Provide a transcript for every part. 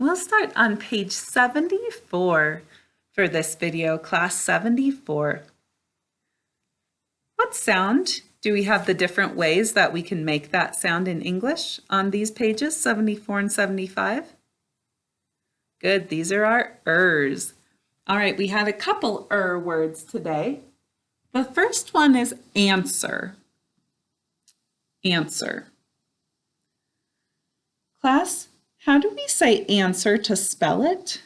We'll start on page 74 for this video, class 74. What sound do we have the different ways that we can make that sound in English on these pages, 74 and 75? Good, these are our ers. All right, we had a couple words today. The first one is answer. Answer. Class, how do we say answer to spell it?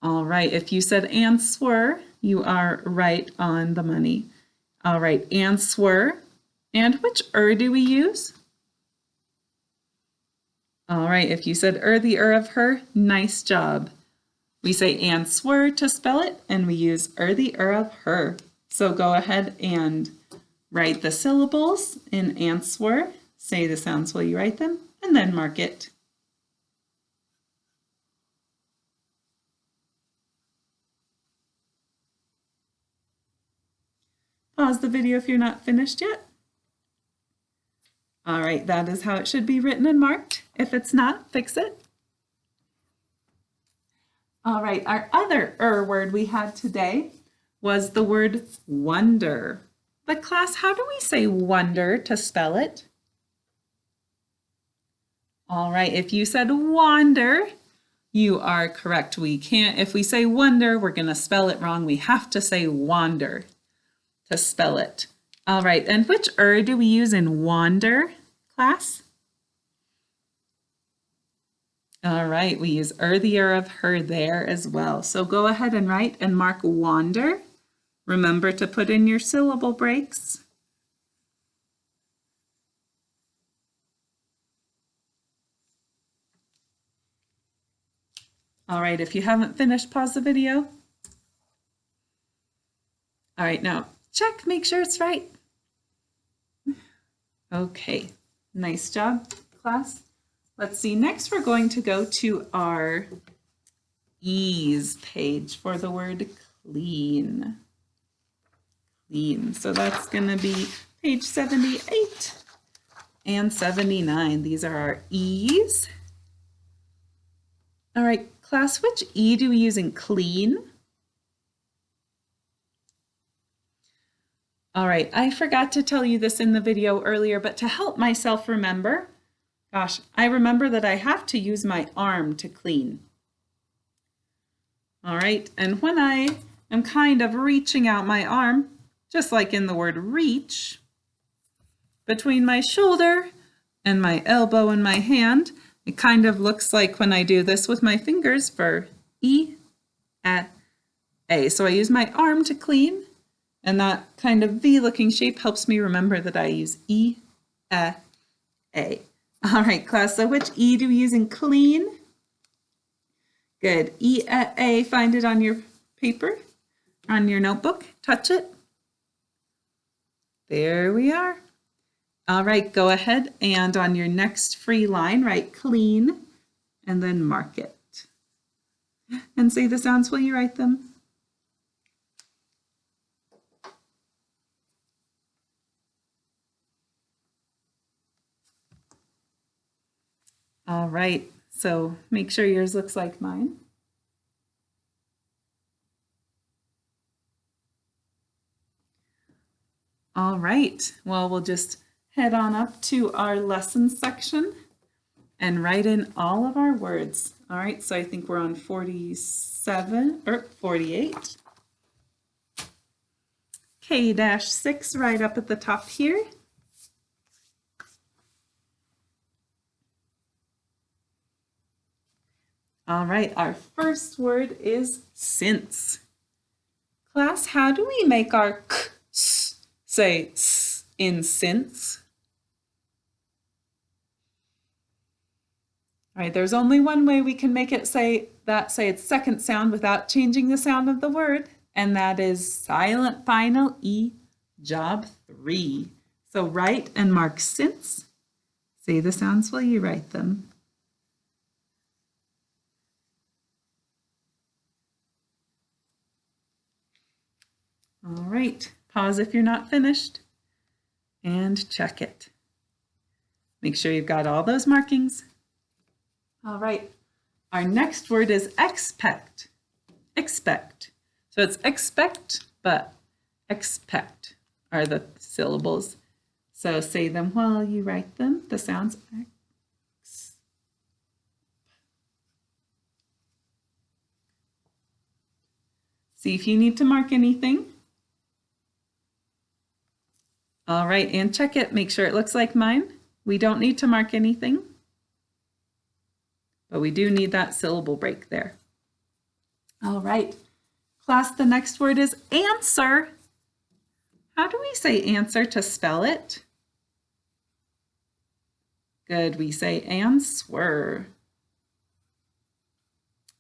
All right, if you said answer, you are right on the money. All right, answer. And which do we use? All right, if you said the of her, nice job. We say answer to spell it, and we use the of her. So go ahead and write the syllables in answer. Say the sounds while you write them, and then mark it. Pause the video if you're not finished yet. All right, that is how it should be written and marked. If it's not, fix it. All right, our other word we had today was the word wonder. But class, how do we say wonder to spell it? All right, if you said wander, you are correct. We can't, if we say wonder, we're going to spell it wrong. We have to say wander to spell it. All right, and which do we use in wander, class? All right, we use the of her there as well. So go ahead and write and mark wander. Remember to put in your syllable breaks. All right, if you haven't finished, pause the video. All right, now check, make sure it's right. Okay, nice job, class. Let's see, next we're going to go to our ease page for the word clean. Clean, so that's gonna be page 78 and 79. These are our e's. All right, class, which E do we use in clean? All right, I forgot to tell you this in the video earlier, but to help myself remember, gosh, I remember that I have to use my arm to clean. All right, and when I am kind of reaching out my arm, just like in the word reach, between my shoulder and my elbow and my hand, it kind of looks like when I do this with my fingers for E, A. So I use my arm to clean, and that kind of V-looking shape helps me remember that I use E, A. All right, class, so which E do we use in clean? Good, E, A, find it on your paper, on your notebook, touch it. There we are. All right, go ahead and on your next free line, write clean and then mark it. And say the sounds while you write them. All right, so make sure yours looks like mine. All right, well, we'll just head on up to our lesson section and write in all of our words. All right, so I think we're on 47 or 48. K-6 right up at the top here. All right, our first word is since. Class, how do we make our k, say s in since? All right, there's only one way we can make it say its second sound without changing the sound of the word, and that is silent final E, job 3. So write and mark since. Say the sounds while you write them. All right, pause if you're not finished and check it. Make sure you've got all those markings. All right, our next word is expect. Expect. So it's expect, but expect are the syllables. So say them while you write them. The sounds X. See if you need to mark anything. All right, and check it. Make sure it looks like mine. We don't need to mark anything, but we do need that syllable break there. All right, class, the next word is answer. How do we say answer to spell it? Good, we say answer.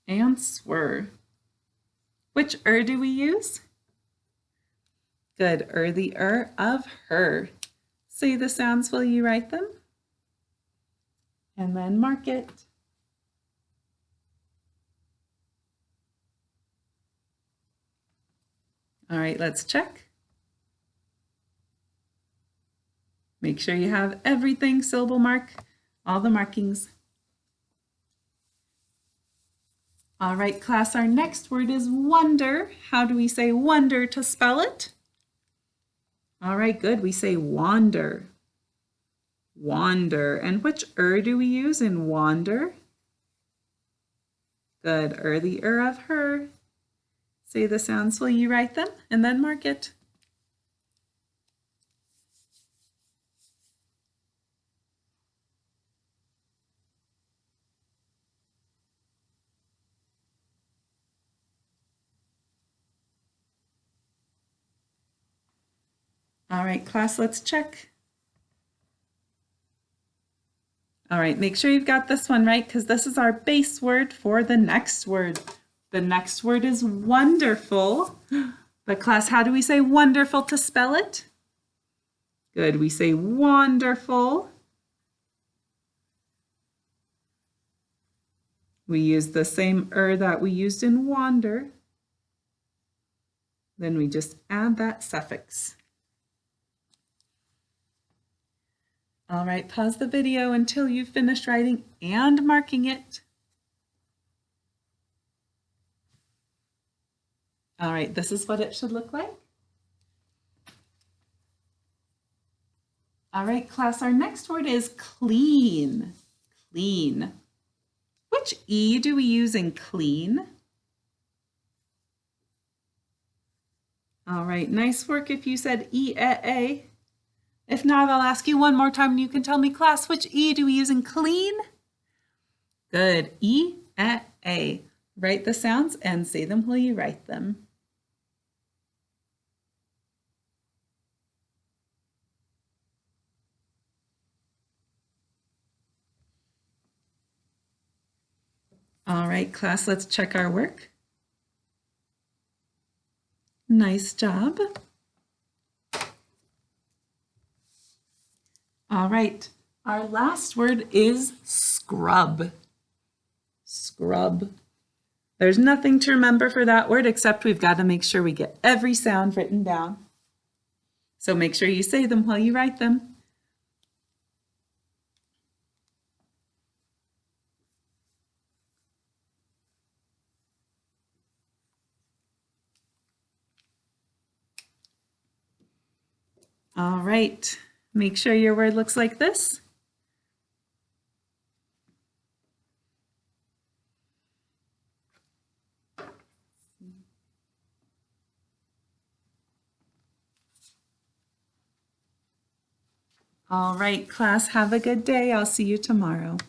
Answer. Which do we use? Good, the of her. Say the sounds while you write them. And then mark it. All right, let's check. Make sure you have everything, syllable mark, all the markings. All right, class, our next word is wonder. How do we say wonder to spell it? All right, good. We say wander. Wander. And which do we use in wander? Good. The of her. Say the sounds while you write them and then mark it. All right, class, let's check. All right, make sure you've got this one right because this is our base word for the next word. The next word is wonderful. But class, how do we say wonderful to spell it? Good, we say wonderful. We use the same that we used in wander. Then we just add that suffix. All right, pause the video until you've finished writing and marking it. All right, this is what it should look like. All right, class, our next word is clean. Clean. Which do we use in clean? All right, nice work if you said E-A-A. If not, I'll ask you one more time and you can tell me, class, which do we use in clean? Good, E-A-A. Write the sounds and say them while you write them. All right, class, let's check our work. Nice job. All right, our last word is scrub. Scrub. There's nothing to remember for that word except we've got to make sure we get every sound written down. So make sure you say them while you write them. All right, make sure your word looks like this. All right, class, have a good day. I'll see you tomorrow.